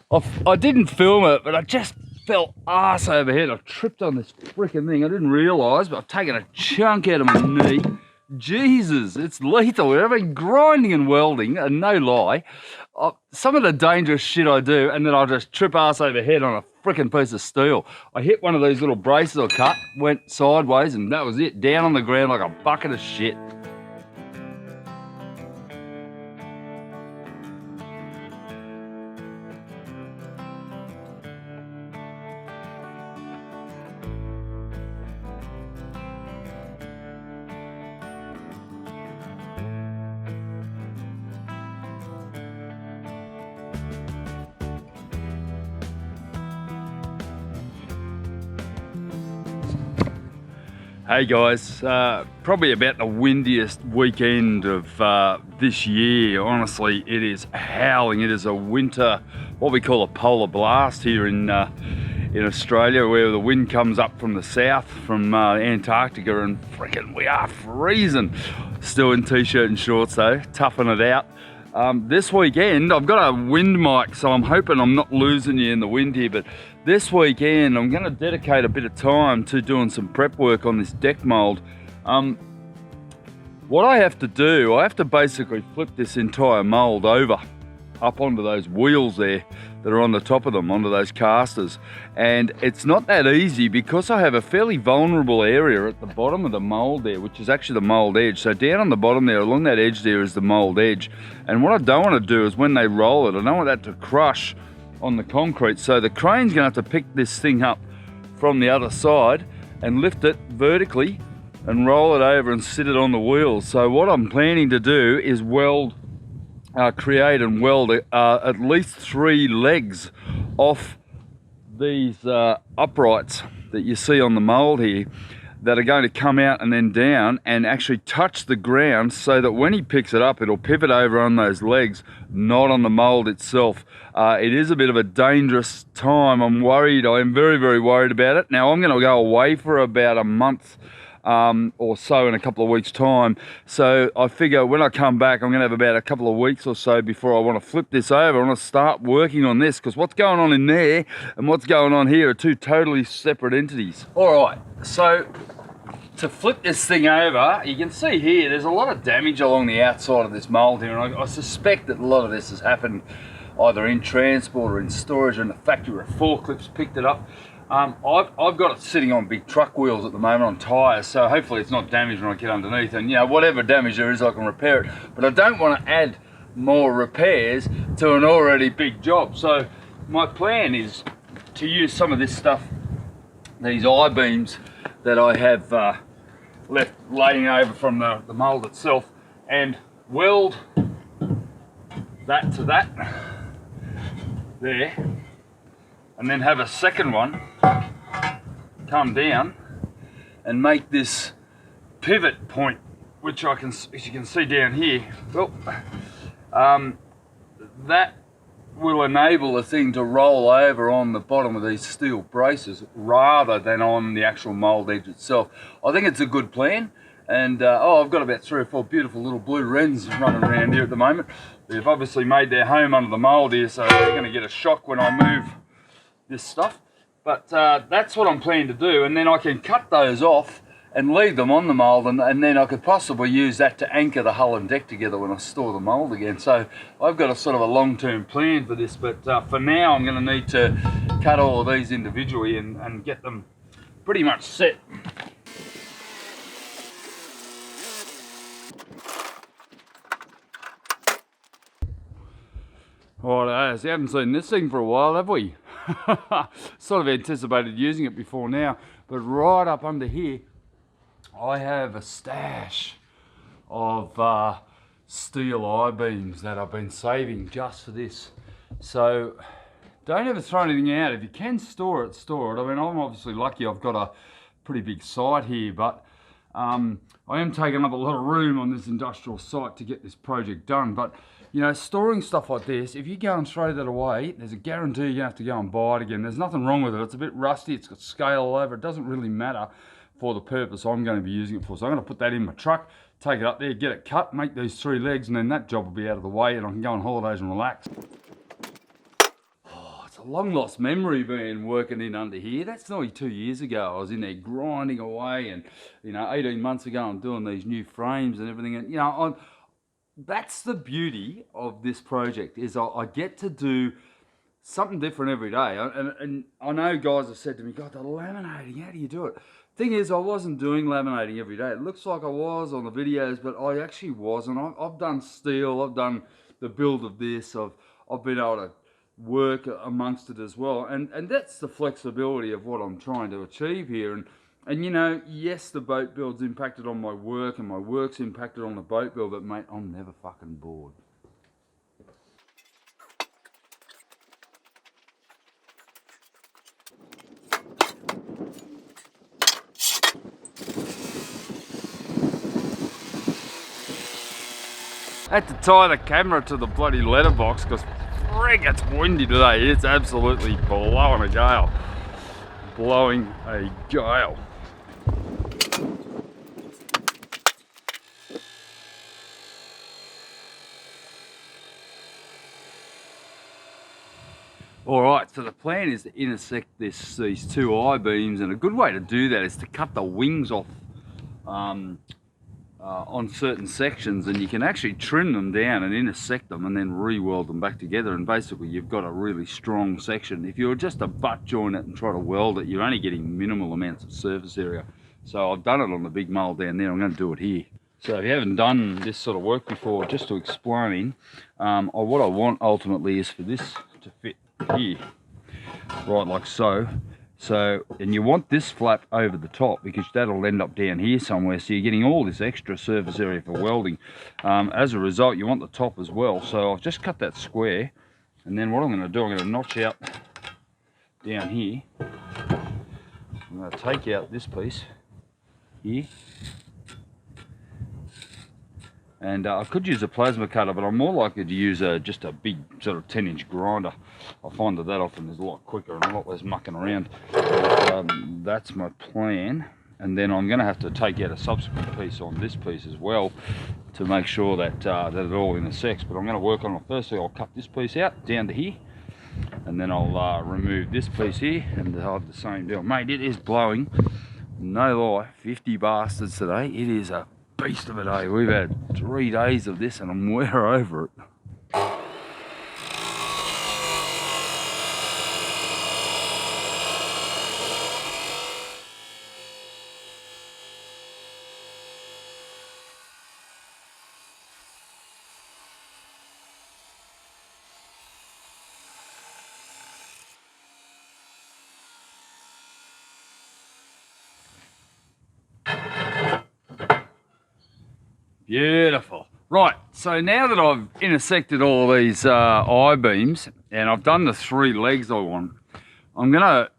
I didn't film it, but I just fell arse over head. I tripped on this freaking thing. I didn't realise, but I've taken a chunk out of my knee. Jesus, it's lethal. I've been grinding and welding, and no lie. Some of the dangerous shit I do, and then I just trip arse over head on a freaking piece of steel. I hit one of these little braces I cut, went sideways, and that was it. Down on the ground like a bucket of shit. Hey guys, probably about the windiest weekend of this year. Honestly, it is howling. It is a winter, what we call a polar blast here in Australia, where the wind comes up from the south, from Antarctica, and freaking we are freezing. Still in t-shirt and shorts though, toughing it out. This weekend, I've got a wind mic, so I'm hoping I'm not losing you in the wind here, but this weekend I'm going to dedicate a bit of time to doing some prep work on this deck mould. What I have to do, I have to basically flip this entire mould over up onto those wheels there that are on the top of them, onto those casters, and it's not that easy because I have a fairly vulnerable area at the bottom of the mould there, which is actually the mould edge. So down on the bottom there, along that edge there, is the mould edge, and what I don't want to do is when they roll it, I don't want that to crush on the concrete. So the crane's going to have to pick this thing up from the other side and lift it vertically and roll it over and sit it on the wheels. So what I'm planning to do is create and weld at least 3 legs off these uprights that you see on the mould here, that are going to come out and then down and actually touch the ground, so that when he picks it up, it'll pivot over on those legs, not on the mould itself. It is a bit of a dangerous time. I'm worried. I'm very, very worried about it. Now I'm going to go away for about a month or so in a couple of weeks time, so I figure when I come back I'm going to have about a couple of weeks or so before I want to flip this over. I want to start working on this, because what's going on in there and what's going on here are 2 totally separate entities. Alright, so to flip this thing over, you can see here there's a lot of damage along the outside of this mould here, and I suspect that a lot of this has happened either in transport or in storage in the factory where forklifts picked it up. I've got it sitting on big truck wheels at the moment on tyres, so hopefully it's not damaged when I get underneath, and you know, whatever damage there is I can repair it, but I don't want to add more repairs to an already big job. So my plan is to use some of this stuff, these I-beams that I have left laying over from the mould itself, and weld that to that there, and then have a second one come down and make this pivot point, which as you can see down here, well, that will enable the thing to roll over on the bottom of these steel braces rather than on the actual mould edge itself. I think it's a good plan, and I've got about 3 or 4 beautiful little blue wrens running around here at the moment. They've obviously made their home under the mould here, so they're going to get a shock when I move this stuff, but that's what I'm planning to do, and then I can cut those off and leave them on the mould, and then I could possibly use that to anchor the hull and deck together when I store the mould again. So I've got a sort of a long-term plan for this, but for now I'm going to need to cut all of these individually and get them pretty much set. Right, we haven't seen this thing for a while, have we? Sort of anticipated using it before now, but right up under here I have a stash of steel I-beams that I've been saving just for this. So don't ever throw anything out. If you can store it, store it. I mean, I'm obviously lucky I've got a pretty big site here, but I am taking up a lot of room on this industrial site to get this project done. But you know, storing stuff like this, if you go and throw that away, there's a guarantee you're going to have to go and buy it again. There's nothing wrong with it. It's a bit rusty, it's got scale all over. It doesn't really matter for the purpose I'm going to be using it for. So I'm going to put that in my truck, take it up there, get it cut, make these 3 legs, and then that job will be out of the way and I can go on holidays and relax. Oh, long lost memory being working in under here. That's nearly 2 years ago. I was in there grinding away, and 18 months ago I'm doing these new frames and everything, and that's the beauty of this project, is I get to do something different every day. And I know guys have said to me, God, the laminating, how do you do it? Thing is, I wasn't doing laminating every day. It looks like I was on the videos, but I actually wasn't. I've done steel, I've done the build of this, I've been able to work amongst it as well. And that's the flexibility of what I'm trying to achieve here. And yes, the boat build's impacted on my work, and my work's impacted on the boat build, but mate, I'm never fucking bored. I had to tie the camera to the bloody letterbox because frick, it's windy today. It's absolutely blowing a gale. Blowing a gale. Alright, so the plan is to intersect these two I-beams, and a good way to do that is to cut the wings off on certain sections, and you can actually trim them down and intersect them and then re-weld them back together, and basically you've got a really strong section. If you were just to butt join it and try to weld it, you're only getting minimal amounts of surface area. So I've done it on the big mould down there. I'm going to do it here. So if you haven't done this sort of work before, just to explain, what I want ultimately is for this to fit here, right, like so. And you want this flap over the top because that'll end up down here somewhere, so you're getting all this extra surface area for welding. As a result, you want the top as well. So I've just cut that square, and then what I'm going to do, I'm going to notch out down here. I'm going to take out this piece here, and I could use a plasma cutter, but I'm more likely to use just a big sort of 10-inch grinder. I find that often is a lot quicker and a lot less mucking around. That's my plan, and then I'm going to have to take out a subsequent piece on this piece as well to make sure that that it all intersects. But I'm going to work on it. Firstly, I'll cut this piece out down to here, and then I'll remove this piece here, and I'll have the same deal. Mate, it is blowing, no lie, 50 bastards today. It is a beast of a day. We've had 3 days of this, and I'm we're over it. Beautiful. Right, so now that I've intersected all these I-beams and I've done the 3 legs I want, I'm gonna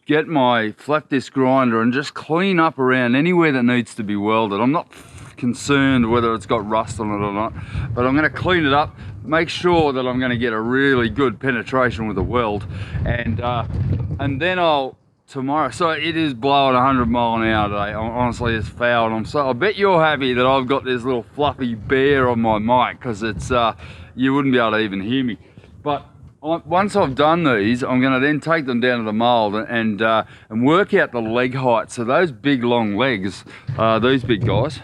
get my flat disc grinder and just clean up around anywhere that needs to be welded. I'm not concerned whether it's got rust on it or not, but I'm gonna clean it up, make sure that I'm gonna get a really good penetration with the weld, and then tomorrow, so it is blowing 100 mile an hour today. Honestly, it's foul, and I bet you're happy that I've got this little fluffy bear on my mic, because it's you wouldn't be able to even hear me. But once I've done these, I'm going to then take them down to the mould and work out the leg height. So those big long legs, these big guys,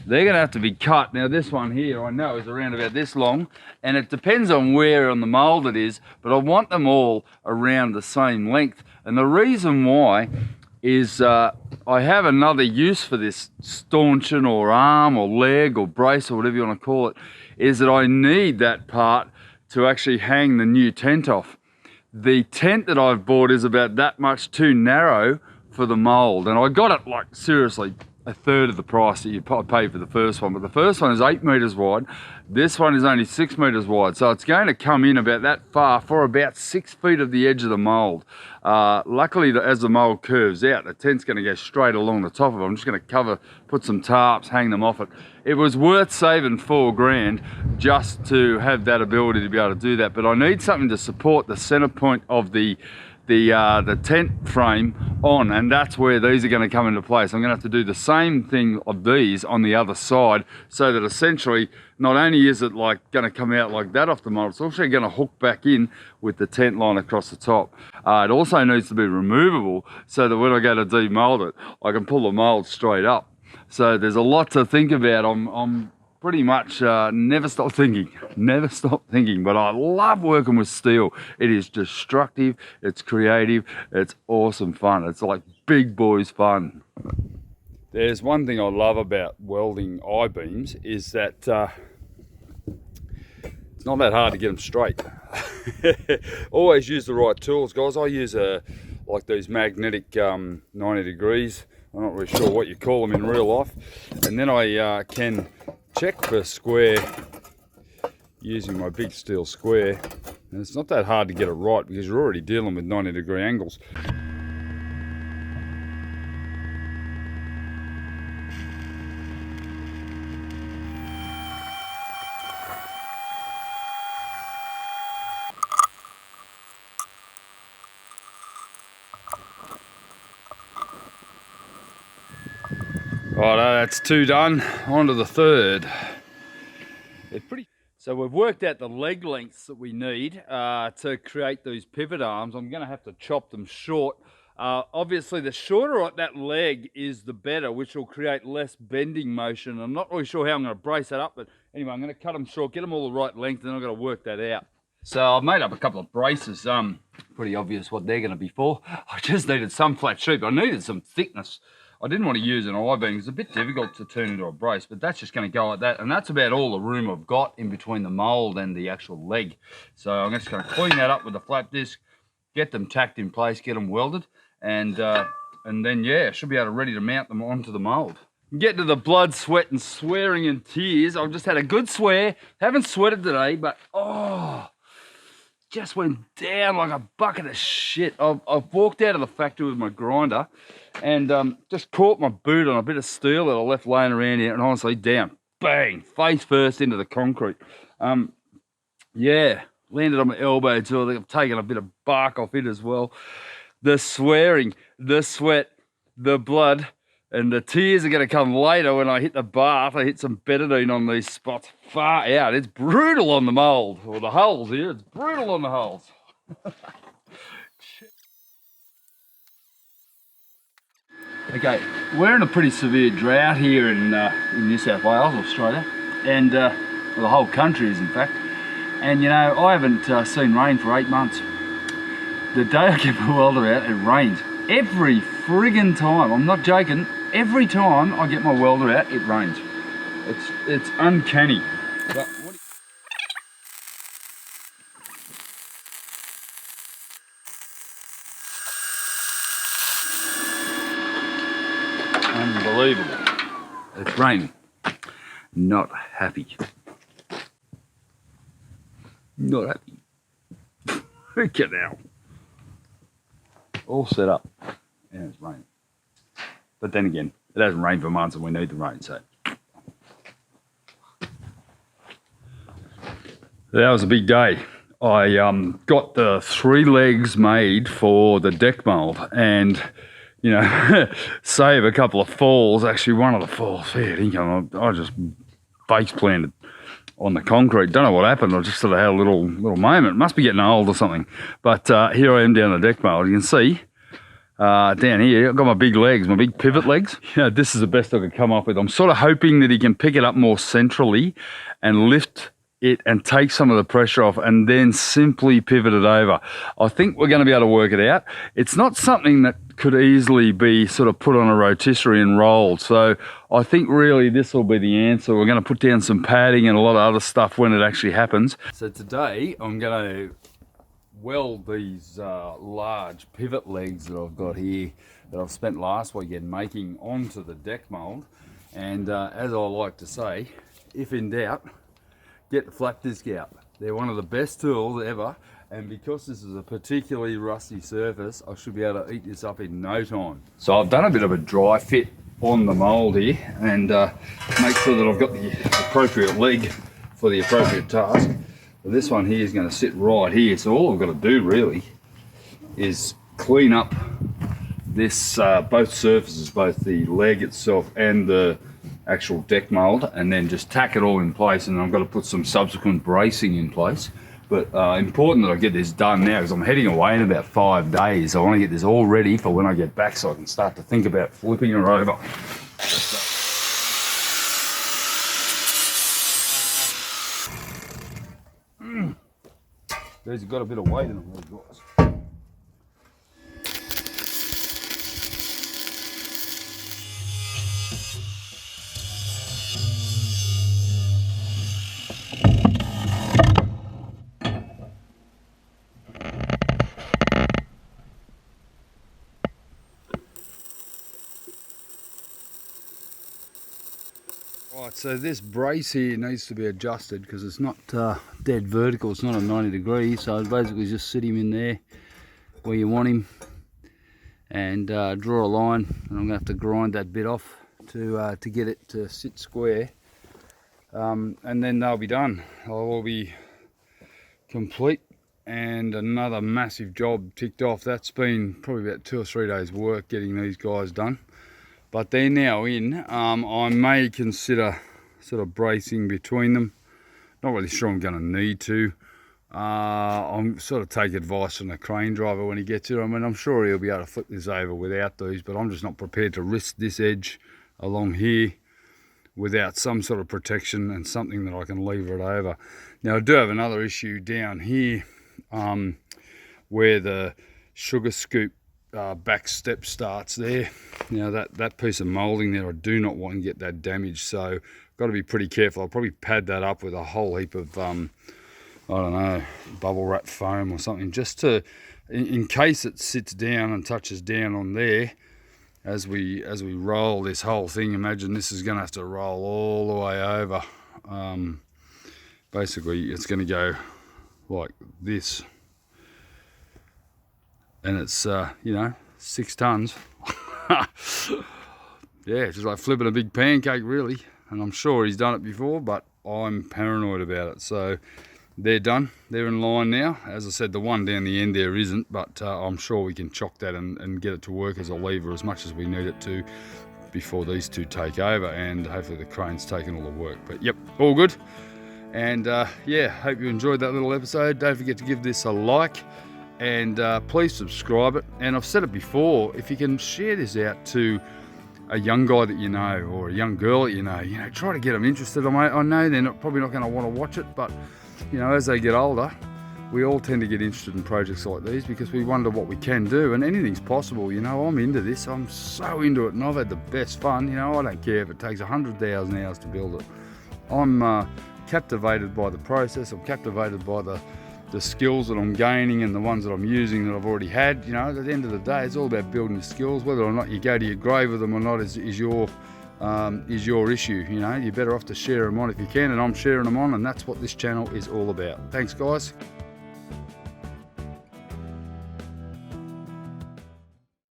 they're going to have to be cut. Now this one here, I know, is around about this long, and it depends on where on the mould it is, but I want them all around the same length. And the reason why is I have another use for this stanchion or arm or leg or brace or whatever you want to call it, is that I need that part to actually hang the new tent off. The tent that I've bought is about that much too narrow for the mould, and I got it like seriously a third of the price that you pay for the first one, but the first one is 8 meters wide. This one is only 6 meters wide, so it's going to come in about that far for about 6 feet of the edge of the mould. Luckily, as the mould curves out, the tent's going to go straight along the top of it. I'm just going to put some tarps, hang them off it. It was worth saving $4 grand just to have that ability to be able to do that, but I need something to support the center point of the the tent frame on, and that's where these are going to come into place. I'm going to have to do the same thing of these on the other side, so that essentially not only is it like going to come out like that off the mold, it's also going to hook back in with the tent line across the top. It also needs to be removable so that when I go to demold it, I can pull the mold straight up. So there's a lot to think about. I'm pretty much never stop thinking, but I love working with steel. It is destructive, it's creative, it's awesome fun. It's like big boys fun. There's one thing I love about welding I-beams is that it's not that hard to get them straight. Always use the right tools, guys. I use like these magnetic 90 degrees. I'm not really sure what you call them in real life. And then I can check for square using my big steel square, and it's not that hard to get it right because you're already dealing with 90-degree angles. Right, that's 2 done. On to the 3rd. They're pretty. So we've worked out the leg lengths that we need to create these pivot arms. I'm going to have to chop them short. Obviously, the shorter that leg is, the better, which will create less bending motion. I'm not really sure how I'm going to brace that up, but anyway, I'm going to cut them short, get them all the right length, and I've got to work that out. So I've made up a couple of braces. Pretty obvious what they're going to be for. I just needed some flat sheet, but I needed some thickness. I didn't want to use an I-beam. It's a bit difficult to turn into a brace, but that's just going to go like that. And that's about all the room I've got in between the mold and the actual leg. So I'm just going to clean that up with a flat disc, get them tacked in place, get them welded, and then, yeah, should be able to ready to mount them onto the mold. Getting to the blood, sweat, and swearing and tears. I've just had a good swear. Haven't sweated today, but, oh, just went down like a bucket of shit. I've walked out of the factory with my grinder and just caught my boot on a bit of steel that I left laying around here, and honestly, down, bang, face first into the concrete. Yeah, landed on my elbow too. I think I've taken a bit of bark off it as well. The swearing, the sweat, the blood, and the tears are going to come later when I hit the bath. I hit some betadine on these spots far out. It's brutal on the mold, or the holes here. It's brutal on the holes. Okay, we're in a pretty severe drought here in New South Wales, Australia, and well, the whole country is, in fact. And you know, I haven't seen rain for 8 months. The day I get my welder out, it rains. Every friggin' time, I'm not joking, every time I get my welder out, it rains. It's uncanny. But unbelievable. It's raining. Not happy. Not happy. Freaking hell. All set up, and it's raining. But then again, it hasn't rained for months and we need the rain, so. That was a big day. I got the 3 legs made for the deck mold, and you know, save a couple of falls. Actually, one of the falls, fair income. I just base planted on the concrete. Don't know what happened. I just sort of had a little moment. Must be getting old or something. But here I am down the deck mold. You can see down here, I've got my big legs, my big pivot legs. You know, this is the best I could come up with. I'm sort of hoping that he can pick it up more centrally and lift it and take some of the pressure off and then simply pivot it over. I think we're going to be able to work it out. It's not something that could easily be sort of put on a rotisserie and rolled. So I think really this will be the answer. We're going to put down some padding and a lot of other stuff when it actually happens. So today I'm going to weld these large pivot legs that I've got here that I've spent last weekend making onto the deck mold. And as I like to say, if in doubt, get the flat disc out. They're one of the best tools ever, and because this is a particularly rusty surface, I should be able to eat this up in no time. So I've done a bit of a dry fit on the mold here and make sure that I've got the appropriate leg for the appropriate task. But this one here is going to sit right here, so all I've got to do really is clean up this both surfaces, both the leg itself and the actual deck mould, and then just tack it all in place, and I've got to put some subsequent bracing in place. But important that I get this done now, because I'm heading away in about 5 days. I want to get this all ready for when I get back, so I can start to think about flipping her over. These have got a bit of weight in them, these guys. Right, so this brace here needs to be adjusted because it's not dead vertical, it's not a 90 degrees, so basically just sit him in there where you want him and draw a line, and I'm going to have to grind that bit off to get it to sit square, and then they'll be done. I'll be complete and another massive job ticked off. That's been probably about 2 or 3 days work getting these guys done. But they're now in. I may consider sort of bracing between them. Not really sure I'm going to need to. I'm sort of take advice from the crane driver when he gets here. I mean, I'm sure he'll be able to flip this over without these, but I'm just not prepared to risk this edge along here without some sort of protection and something that I can lever it over. Now, I do have another issue down here where the sugar scoop back step starts there. Now that piece of moulding there, I do not want to get that damaged, so got to be pretty careful. I'll probably pad that up with a whole heap of I don't know, bubble wrap foam or something, just to in case it sits down and touches down on there as we roll this whole thing. Imagine this is going to have to roll all the way over. Basically it's going to go like this, and it's you know, 6 tons. Yeah, it's just like flipping a big pancake really, and I'm sure he's done it before, but I'm paranoid about it. So they're done, they're in line now. As I said, the one down the end there isn't, but I'm sure we can chock that and get it to work as a lever as much as we need it to before these two take over, and hopefully the crane's taking all the work. But yep, all good. And yeah, hope you enjoyed that little episode. Don't forget to give this a like, and please subscribe it. And I've said it before, if you can share this out to a young guy that you know, or a young girl that you know, try to get them interested. I know they're probably not going to want to watch it, but you know, as they get older, we all tend to get interested in projects like these because we wonder what we can do, and anything's possible. You know, I'm into this, I'm so into it, and I've had the best fun. You know, I don't care if it takes 100,000 hours to build it. I'm captivated by the process. I'm captivated by the skills that I'm gaining and the ones that I'm using that I've already had. You know, at the end of the day, it's all about building the skills. Whether or not you go to your grave with them or not is your issue. You know, you're better off to share them on if you can, and I'm sharing them on, and that's what this channel is all about. Thanks, guys.